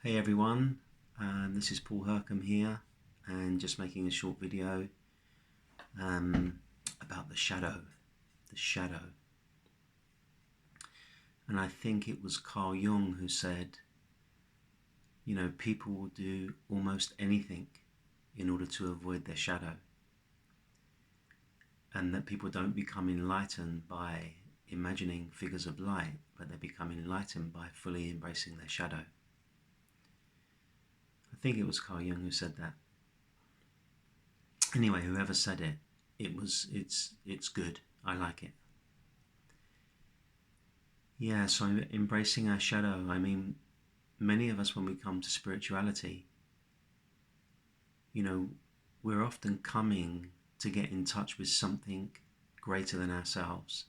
Hey everyone, this is Paul Hercombe here, and just making a short video about the shadow. And I think it was Carl Jung who said, people will do almost anything in order to avoid their shadow, and that people don't become enlightened by imagining figures of light, but they become enlightened by fully embracing their shadow. I think it was Carl Jung who said that. Anyway, whoever said it, it's good. I like it. Yeah, so embracing our shadow. I mean, many of us, when we come to spirituality, we're often coming to get in touch with something greater than ourselves,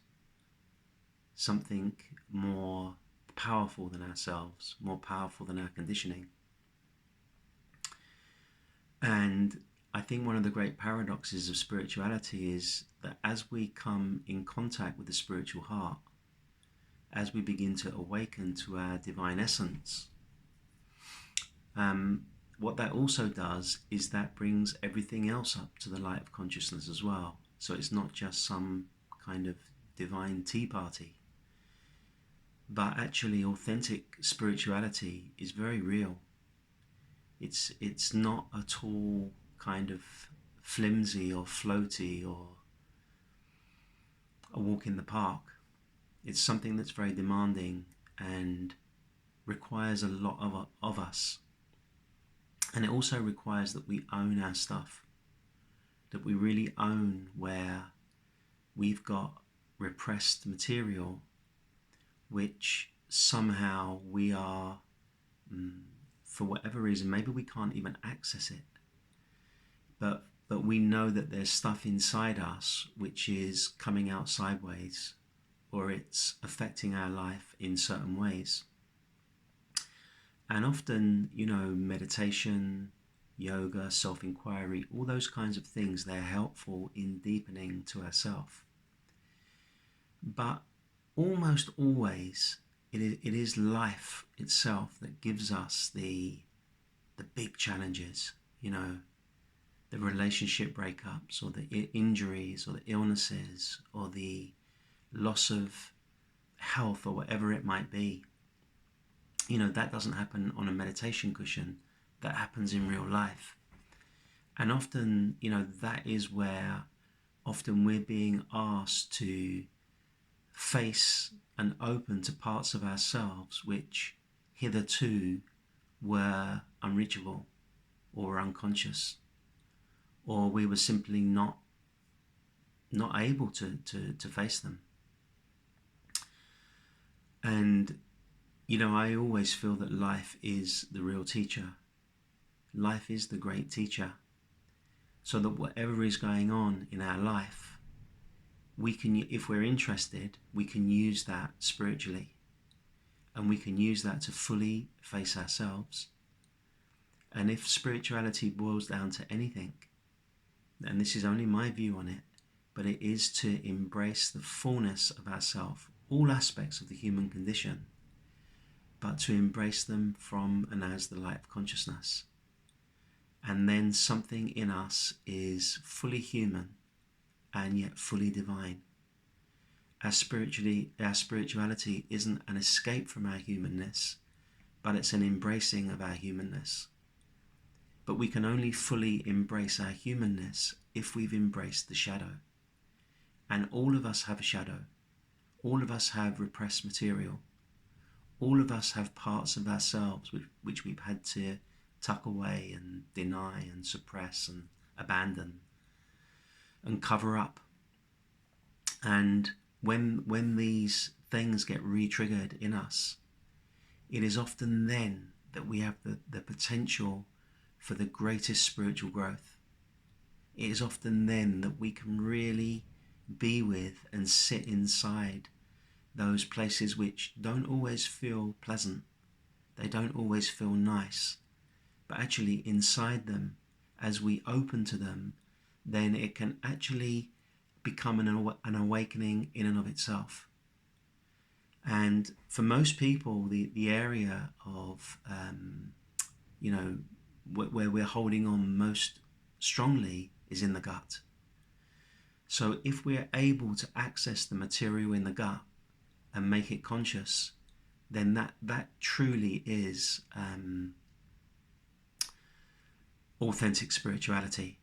something more powerful than ourselves, more powerful than our conditioning. And I think one of the great paradoxes of spirituality is that as we come in contact with the spiritual heart, as we begin to awaken to our divine essence, what that also does is that brings everything else up to the light of consciousness as well. So it's not just some kind of divine tea party, but actually authentic spirituality is very real. It's not at all kind of flimsy or floaty or a walk in the park. It's something that's very demanding and requires a lot of us. And it also requires that we own our stuff, that we really own where we've got repressed material, which somehow we are, for whatever reason, maybe we can't even access it, but we know that there's stuff inside us which is coming out sideways, or it's affecting our life in certain ways. And often, meditation, yoga, self-inquiry, all those kinds of things, they're helpful in deepening to ourself. But almost always, it is life itself that gives us the big challenges, the relationship breakups, or the injuries, or the illnesses, or the loss of health, or whatever it might be. That doesn't happen on a meditation cushion. That happens in real life. And often, that is where often we're being asked to face and open to parts of ourselves which hitherto were unreachable or unconscious, or we were simply not able to face them. And I always feel that life is the real teacher. Life is the great teacher. So that whatever is going on in our life, we can, if we're interested, we can use that spiritually. And we can use that to fully face ourselves. And if spirituality boils down to anything, and this is only my view on it, but it is to embrace the fullness of ourself, all aspects of the human condition, but to embrace them from and as the light of consciousness. And then something in us is fully human and yet fully divine. Our spirituality isn't an escape from our humanness, but it's an embracing of our humanness. But we can only fully embrace our humanness if we've embraced the shadow. And all of us have a shadow. All of us have repressed material. All of us have parts of ourselves which we've had to tuck away and deny and suppress and abandon and cover up. And when these things get re-triggered in us, it is often then that we have the potential for the greatest spiritual growth. It is often then that we can really be with and sit inside those places which don't always feel pleasant. They don't always feel nice. But actually inside them, as we open to them, then it can actually become an awakening in and of itself. And for most people, the area of you know, where we're holding on most strongly is in the gut. So if we're able to access the material in the gut and make it conscious, then that truly is authentic spirituality.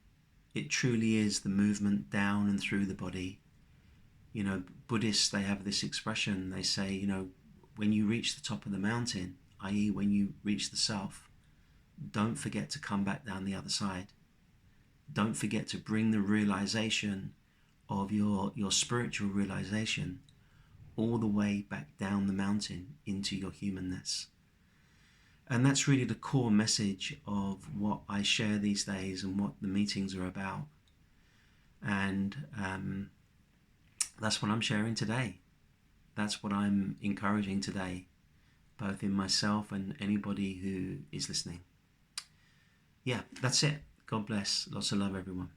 It truly is the movement down and through the body. You know, Buddhists, they have this expression. They say, you know, when you reach the top of the mountain, i.e. when you reach the self, don't forget to come back down the other side. Don't forget to bring the realization of your spiritual realization all the way back down the mountain into your humanness. And that's really the core message of what I share these days and what the meetings are about. And that's what I'm sharing today. That's what I'm encouraging today, both in myself and anybody who is listening. Yeah, that's it. God bless. Lots of love, everyone.